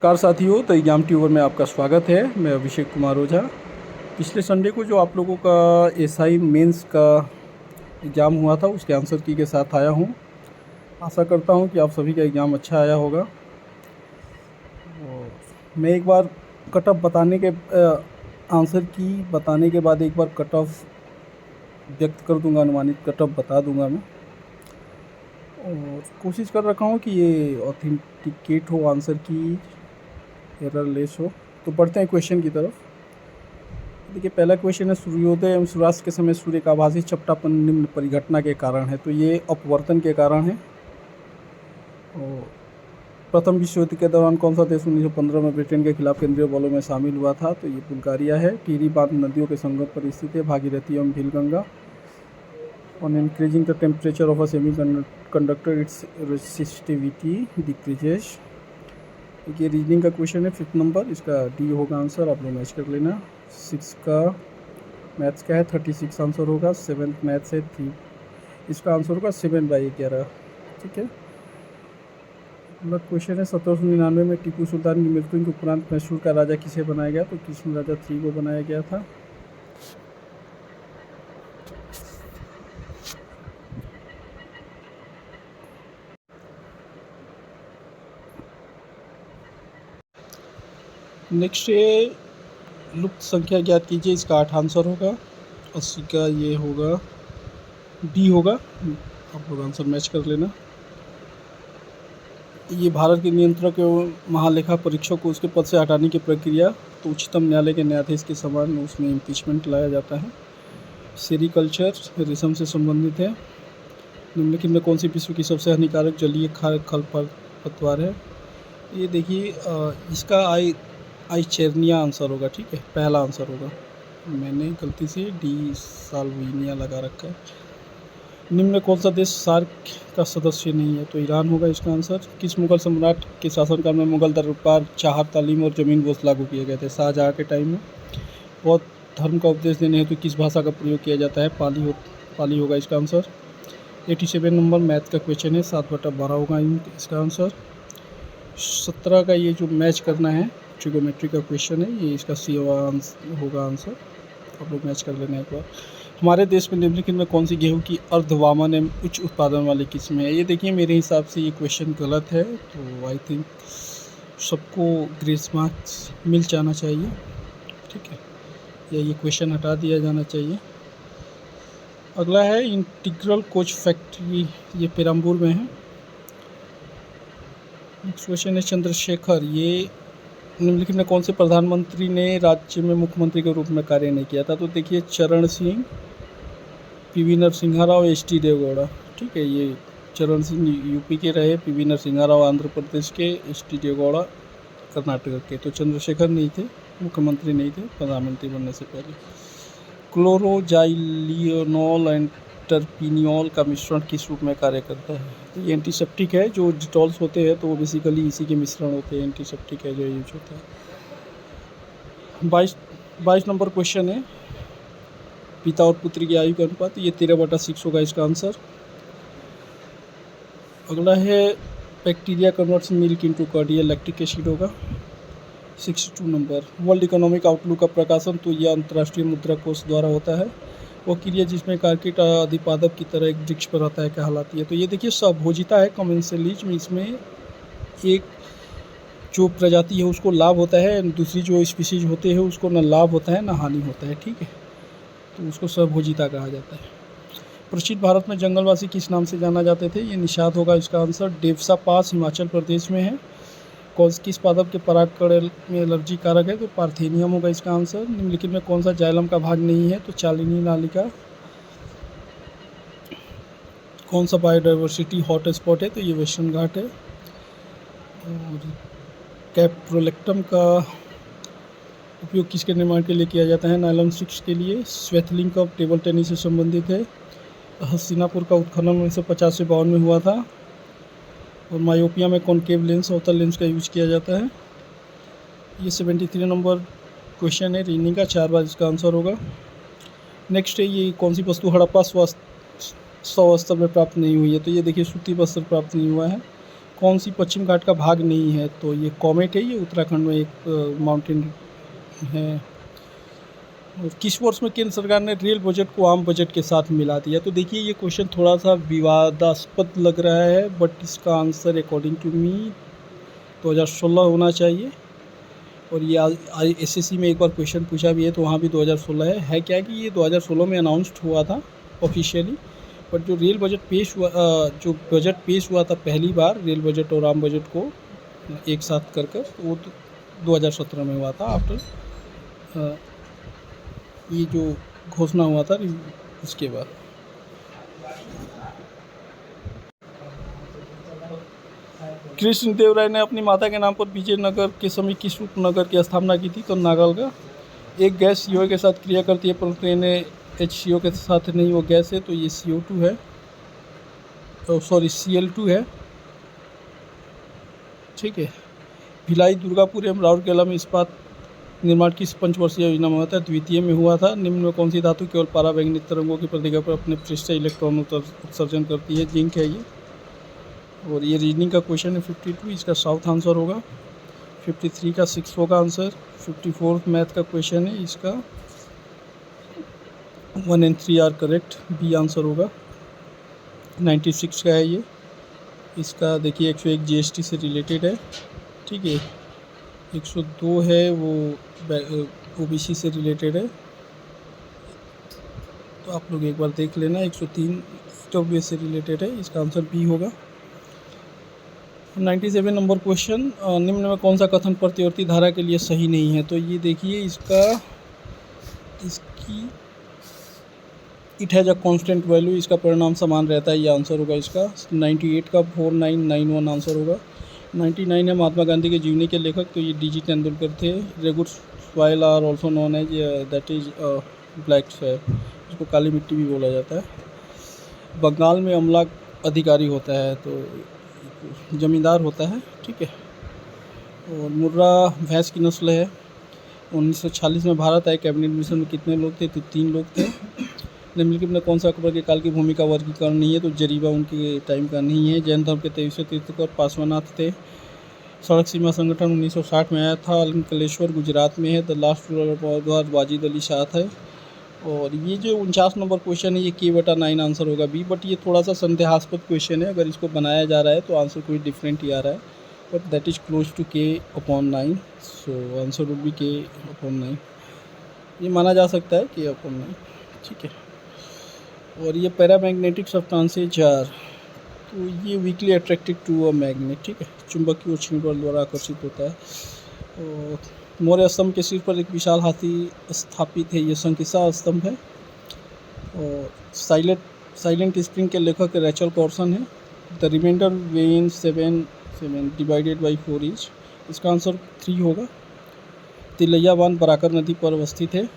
नमस्कार साथियों, तो एग्जाम ट्यूबर में आपका स्वागत है। मैं अभिषेक कुमार ओझा। पिछले संडे को जो आप लोगों का एसआई मेंस का एग्ज़ाम हुआ था, उसके आंसर की के साथ आया हूँ। आशा करता हूँ कि आप सभी का एग्ज़ाम अच्छा आया होगा। मैं एक बार कट ऑफ बताने के आंसर की बताने के बाद एक बार कट ऑफ व्यक्त कर दूंगा, अनुमानित कट ऑफ बता दूंगा मैं। और कोशिश कर रखा हूँ कि ये ऑथेंटिकेट हो, आंसर की एरर लेस हो। तो बढ़ते हैं क्वेश्चन की तरफ। देखिए, पहला क्वेश्चन है, सूर्योदय एवं सूर्यास्त के समय सूर्य का आभासी चपटापन निम्न परिघटना के कारण है। तो ये अपवर्तन के कारण है। और प्रथम विश्व युद्ध के दौरान कौन सा देश 1915 में ब्रिटेन के खिलाफ केंद्रीय बलों में शामिल हुआ था? तो ये बुल्गारिया है। टिहरी बांध नदियों के संगम पर स्थित है, भागीरथी एवं Bhilganga. On increasing the temperature of a semiconductor its resistivity decreases. ये रीजनिंग का क्वेश्चन है, 5th नंबर। इसका डी होगा आंसर, आप लोग मैच कर लेना। 6 का मैथ्स का है, 36 आंसर होगा। 7th मैथ्स है 3, इसका आंसर होगा 7/11। ठीक है। अगला क्वेश्चन है, 1799 में टीपू सुल्तान की मृत्यु के उपरांत मैसूर का राजा किसे बनाया गया? तो कृष्ण राजा 3 को बनाया गया था। नेक्स्ट है, लुप्त संख्या ज्ञात कीजिए। इसका 8 आंसर होगा। 80 का ये होगा, डी होगा। आप लोग आंसर मैच कर लेना। ये भारत के नियंत्रक एवं महालेखा परीक्षक को उसके पद से हटाने की प्रक्रिया, तो उच्चतम न्यायालय के न्यायाधीश के समान उसमें इम्पीचमेंट लाया जाता है। सेरीकल्चर रेशम से संबंधित है। निम्नलिखित में कौन सी विश्व की सबसे हानिकारक जलीय खरपतवार है? ये देखिए, इसका आइचेर्निया आंसर होगा। ठीक है, पहला आंसर होगा। मैंने गलती से डी साल्विनिया लगा रखा है। निम्न में कौन सा देश सार्क का सदस्य नहीं है? तो ईरान होगा इसका आंसर। किस मुगल सम्राट के शासनकाल में मुगल दरबार, चाहर, तालीम और ज़मीन बोझ लागू किए गए थे? शाहजहाँ के टाइम में। बौद्ध धर्म का उपदेश देने हेतु किस भाषा का प्रयोग किया जाता है? पाली होगा इसका आंसर। 87 नंबर मैथ का क्वेश्चन है, 7/12 होगा इसका आंसर। 17 का ये जो मैच करना है, ट्रिगोमेट्री का क्वेश्चन है, ये इसका सी होगा आंसर। आप लोग मैच कर लेना एक बार। हमारे देश में निम्नलिखित में कौन सी गेहूं की अर्धवामन एवं उच्च उत्पादन वाली किस्म है? ये देखिए, मेरे हिसाब से ये क्वेश्चन गलत है, तो आई थिंक सबको ग्रेस मार्क्स मिल जाना चाहिए। ठीक है, या ये क्वेश्चन हटा दिया जाना चाहिए। अगला है, इंटीग्रल कोच फैक्ट्री, ये पेरम्बूर में है। नेक्स्ट क्वेश्चन है, चंद्रशेखर, ये निम्नलिखित में कौन से प्रधानमंत्री ने राज्य में मुख्यमंत्री के रूप में कार्य नहीं किया था? तो देखिए, चरण सिंह, पीवी नरसिम्हा राव, एच.डी. देवेगौड़ा। ठीक है, ये चरण सिंह यूपी के रहे, पीवी नरसिम्हा राव आंध्र प्रदेश के, एच.डी. देवेगौड़ा कर्नाटक के। तो चंद्रशेखर नहीं थे, मुख्यमंत्री नहीं थे प्रधानमंत्री बनने से पहले। क्लोरोजाइलिनोल एंड टर्पिनियोल का मिश्रण किस रूप में कार्य करता है? तो ये एंटीसेप्टिक है। जो डिटॉल्स होते हैं तो वो बेसिकली इसी के मिश्रण होते हैं। एंटीसेप्टिक है जो यूज होता है। 22 नंबर क्वेश्चन है, पिता और पुत्र की आयु का अनुपात, ये 13/6 होगा इसका आंसर। अगला है, bacteria converts milk into curd, ये लैक्टिक एसिड होगा। 62 नंबर, वर्ल्ड इकोनॉमिक आउटलुक का प्रकाशन, तो यह अंतर्राष्ट्रीय मुद्रा कोष द्वारा होता है। वो क्रिया जिसमें कारकिट अधिपादक की तरह एक वृक्ष पर रहता है, कहलाती है? तो ये देखिए, स्वभोजिता है, कमेंसलिज्म। इसमें एक जो प्रजाति है उसको लाभ होता है, दूसरी जो स्पीसीज होते हैं उसको न लाभ होता है न हानि होता है। ठीक है, तो उसको स्वभोजिता कहा जाता है। प्रसिद्ध भारत में जंगलवासी किस नाम से जाना जाते थे? ये निषाद होगा इसका आंसर। डेवसा पास हिमाचल प्रदेश में है। किस पादप के परागकण में एलर्जी कारक है? तो पार्थेनियम होगा इसका आंसर। निम्नलिखित में कौन सा जाइलम का भाग नहीं है? तो चालिनी नालिका। कौन सा बायोडाइवर्सिटी हॉट स्पॉट है? तो ये वेस्टर्न घाट है। और कैप्रोलेक्टम का उपयोग किसके निर्माण के लिए किया जाता है? नायलॉन स्टिक्स के लिए। स्वेथलिंग कप टेबल टेनिस से संबंधित है। हस्तिनापुर का उत्खनन 1950 से 52 में हुआ था। और मायोपिया में कॉनकेव लेंस, अवतल लेंस का यूज किया जाता है। ये 73 नंबर क्वेश्चन है, रीजनिंग का, 4 बार इसका आंसर होगा। नेक्स्ट है, ये कौन सी वस्तु हड़प्पा स्वस्थ में प्राप्त नहीं हुई है? तो ये देखिए, सूती वस्त्र प्राप्त नहीं हुआ है। कौन सी पश्चिम घाट का भाग नहीं है? तो ये कॉमेट है, ये उत्तराखंड में एक माउंटेन है। और किस वर्ष में केंद्र सरकार ने रेल बजट को आम बजट के साथ मिला दिया? तो देखिए ये क्वेश्चन थोड़ा सा विवादास्पद लग रहा है, बट इसका आंसर अकॉर्डिंग टू मी 2016 होना चाहिए। और ये एसएससी में एक बार क्वेश्चन पूछा भी है, तो वहाँ भी 2016 है क्या कि ये 2016 में अनाउंस्ड हुआ था ऑफिशियली, बट जो रेल बजट पेश हुआ, जो बजट पेश हुआ था पहली बार रेल बजट और आम बजट को एक साथ कर तो वो 2017 में हुआ था, आफ्टर ये जो घोषणा हुआ था उसके बाद। कृष्ण देव राय ने अपनी माता के नाम पर विजयनगर के समय किस उपनगर की स्थापना की थी? तो नागलगा। एक गैस CO के साथ क्रिया करती है परंतु NaHCO के साथ नहीं, वो गैस है, तो ये CO2 है, सॉरी Cl2 है। ठीक है। भिलाई, दुर्गापुर एवं राउरकेला में इस्पात निर्माण किस पंचवर्षीय योजना में होता है? द्वितीय में हुआ था। निम्न में कौन सी धातु केवल पराबैंगनी तरंगों की प्रतिक्रिया पर अपने पृष्ठ से इलेक्ट्रॉन उत्सर्जन करती है? जिंक है ये। और ये रीजनिंग का क्वेश्चन है 52, इसका साउथ आंसर होगा। 53 का 6 होगा आंसर। 54 मैथ का क्वेश्चन है, इसका 1 and 3 are correct, B answer होगा। 96 का है ये, इसका देखिए 101 GST से रिलेटेड है। ठीक है। 102 है वो OBC से रिलेटेड है, तो आप लोग एक बार देख लेना। 103 EWS से रिलेटेड है, इसका आंसर बी होगा। 97 नंबर क्वेश्चन, निम्न में कौन सा कथन प्रतिवर्ती धारा के लिए सही नहीं है? तो ये देखिए इसकी it has a constant value, इसका परिणाम समान रहता है, ये आंसर होगा इसका। 98 का 4991 आंसर होगा। 99 है महात्मा गांधी के जीवनी के लेखक, तो ये DG तेंदुलकर थे। Regur soil are also known as that is black soil, इसको काली मिट्टी भी बोला जाता है। बंगाल में अमला अधिकारी होता है, तो जमींदार होता है। ठीक है। और मुर्रा भैंस की नस्ल है। 1946 में भारत आए कैबिनेट मिशन में कितने लोग थे? तो 3 लोग थे। निम्नलिखित में कौन सा अकबर के काल की भूमि का वर्गीकरण नहीं है? तो जरीबा उनके टाइम का नहीं है। जैन धर्म के 23वें तीर्थंकर पार्श्वनाथ थे। सड़क सीमा संगठन 1960 में आया था। अलंकलेश्वर गुजरात में है। The last ruler Wajid Ali Shah थे। और ये जो 49 नंबर क्वेश्चन है, ये K/9 आंसर होगा बी, बट ये थोड़ा सा संदेहास्पद क्वेश्चन है। अगर इसको बनाया जा रहा है तो आंसर कोई डिफरेंट ही आ रहा है, but that is close to K/9, so answer would be K/9। ये माना जा सकता है K/9। ठीक है। और ये पैरामैग्नेटिक सब्सटेंसेज आर, तो ये weakly attracted to a magnet. ठीक है। चुंबकीय क्षीण बल द्वारा आकर्षित होता है। और मौर्य स्तंभ के शीर्ष पर एक विशाल हाथी स्थापित है, ये संकिसा स्तंभ है। और साइलेंट स्प्रिंग के लेखक रैचल कॉर्सन है। The reminder when 7 divided by 4 is, इसका आंसर 3 होगा। तिलैया बांध बराकर नदी पर अवस्थित है।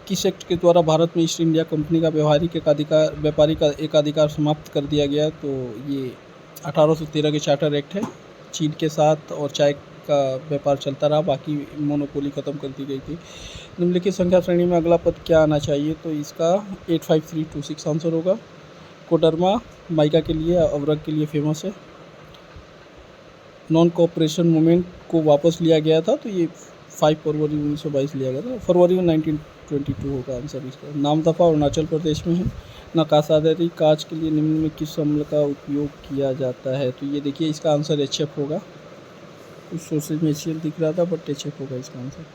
किस एक्ट के द्वारा भारत में ईस्ट इंडिया कंपनी का व्यापारिक एकाधिकार समाप्त कर दिया गया? तो ये 1813 के चार्टर एक्ट है। चीन के साथ और चाय का व्यापार चलता रहा, बाकी मोनोपोली ख़त्म कर दी गई थी। निम्नलिखित संख्या श्रेणी में अगला पद क्या आना चाहिए? तो इसका 85326 आंसर होगा। कोडरमा माइका के लिए, अवरक के लिए फेमस है। नॉन कोऑपरेशन मूवमेंट को वापस लिया गया था, तो ये 5 फरवरी 1922 लिया गया था। फरवरी 1922 होगा आंसर इसका। नामदफा अरुणाचल प्रदेश में है। नकाशादारी कांच के लिए निम्न में किस अम्ल का उपयोग किया जाता है? तो ये देखिए इसका आंसर HF होगा। कुछ सोर्सेज में HCl दिख रहा था, बट HF होगा इसका आंसर।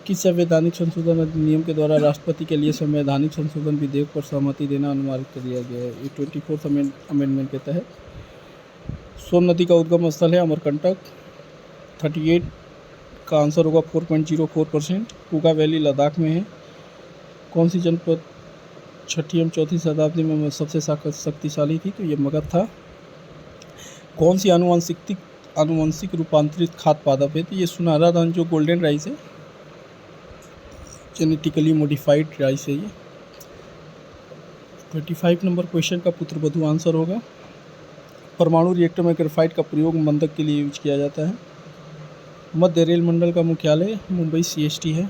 किस संवैधानिक संशोधन अधिनियम के द्वारा राष्ट्रपति के लिए संवैधानिक संशोधन विधेयक पर सहमति देना अनिवार्य कर दिया गया है? ये 24th अमेंडमेंट के तहत। सोन नदी का उद्गम स्थल है अमरकंटक। 38 का आंसर होगा 4.04%। कुका वैली लद्दाख में है। कौन सी जनपद 6ठी एवं 4ठी शताब्दी में सबसे शक्तिशाली थी? तो ये मगध था। कौन सी आनुवंशिक रूपांतरित खाद्य पादप है? तो ये सुनहरा धान जो गोल्डन राइस है, जेनेटिकली मॉडिफाइड राइस है ये। 25 नंबर क्वेश्चन का पुत्रवधू आंसर होगा। परमाणु रिएक्टर में ग्रेफाइट का प्रयोग मंदक के लिए यूज किया जाता है। मध्य रेल मंडल का मुख्यालय मुंबई CST है।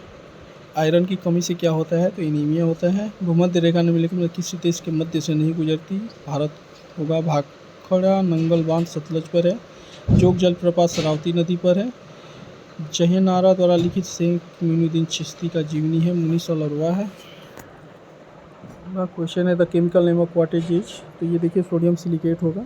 आयरन की कमी से क्या होता है? तो एनीमिया होता है। भूमध्य रेखा निम्नलिखित में किसी देश के मध्य से नहीं गुजरती? भारत होगा भाग खड़ा नंगल बांध सतलज पर है। जोग जलप्रपात शरावती नदी पर है। जहीनारा द्वारा लिखित शेख मोइनुद्दीन चिश्ती का जीवनी है। मुनीस अल अरवा है। क्वेश्चन है the chemical name of what is. तो ये देखिए सोडियम सिलिकेट होगा।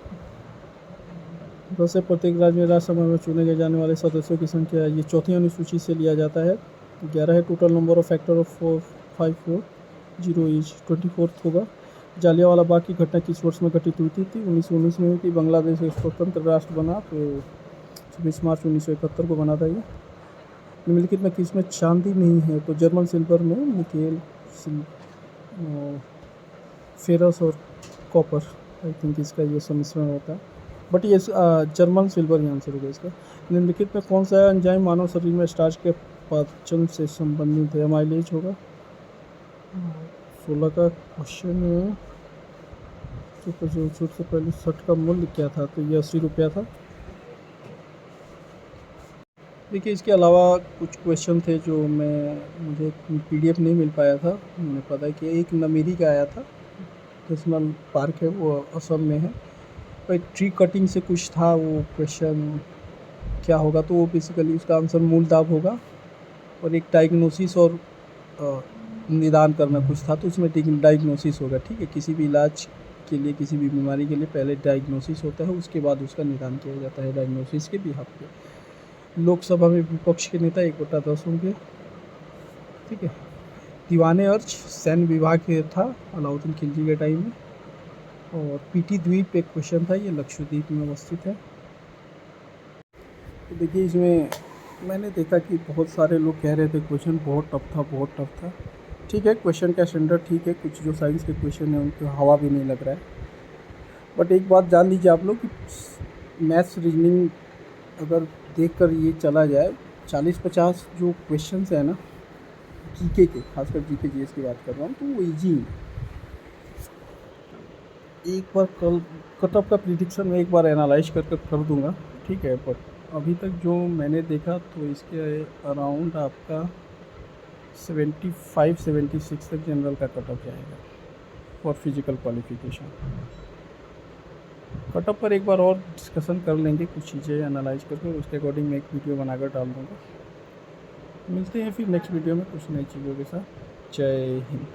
10 है प्रत्येक राज्य में राज्यसभा में चुने गए जाने वाले सदस्यों की संख्या ये चौथी अनुसूची से लिया जाता है। 11 है total number of factor of 454 is 24 होगा। जालियांवाला बाग की घटना किस वर्ष में घटित हुई थी? 1919 में हुई थी। बांग्लादेश एक स्वतंत्र राष्ट्र बना तो 26 मार्च 1971 को बना था ये। निम्नलिखित में किस में चांदी नहीं है? तो जर्मन सिल्वर में निकेल, फेरस और कॉपर आई थिंक इसका ये सम्मिश्रण होता है, बट ये जर्मन सिल्वर ही आंसर होगा इसका। निम्नलिखित में कौन सा एंजाइम मानव शरीर में स्टार्च के पाचन से संबंधित है? एमाइलेज होगा। 16 का क्वेश्चन है छूट से पहले 60 का मूल्य क्या था? तो ये 80 रुपया था। देखिए इसके अलावा कुछ क्वेश्चन थे जो मुझे PDF नहीं मिल पाया था। मैंने पता है कि एक नमेरी का आया था, नेशनल पार्क है वो असम में है। तो ट्री कटिंग से कुछ था वो क्वेश्चन क्या होगा? तो वो बेसिकली उसका आंसर मूल दाब होगा। और एक डायग्नोसिस और निदान करना कुछ था, तो उसमें डायग्नोसिस होगा। ठीक है, किसी भी इलाज के लिए, किसी भी बीमारी के लिए पहले डायग्नोसिस होता है, उसके बाद उसका निदान किया जाता है डायग्नोसिस के बिहाफ पे। लोकसभा में विपक्ष के नेता 1/10 होंगे। ठीक है, दीवाने अर्ज सैन्य विभाग के था अलाउद्दीन खिलजी के टाइम में। और पीटी द्वीप एक क्वेश्चन था, ये लक्षद्वीप में अवस्थित है। तो देखिए इसमें मैंने देखा कि बहुत सारे लोग कह रहे थे क्वेश्चन बहुत टफ था, बहुत टफ था। ठीक है, क्वेश्चन का स्टैंडर्ड ठीक है, कुछ जो साइंस के क्वेश्चन हैं उनको हवा भी नहीं लग रहा है। बट एक बात जान लीजिए आप लोग कि मैथ्स रीजनिंग अगर देखकर ये चला जाए, 40-50 जो क्वेश्चंस है ना जीके के, खासकर जीके जीएस की बात कर रहा हूँ, तो वो ईजी है। एक बार कल कट ऑफ का प्रिडिक्शन में एक बार एनालाइज कर दूंगा। ठीक है, बट अभी तक जो मैंने देखा तो इसके अराउंड आपका 75-76 तक जनरल का कट ऑफ जाएगा for physical qualification. Cut off पर एक बार और डिस्कशन कर लेंगे, कुछ चीज़ें एनालाइज करके उसके अकॉर्डिंग मैं एक वीडियो बनाकर डाल दूँगा। मिलते हैं फिर नेक्स्ट वीडियो में कुछ नई चीज़ों के साथ। जय हिंद।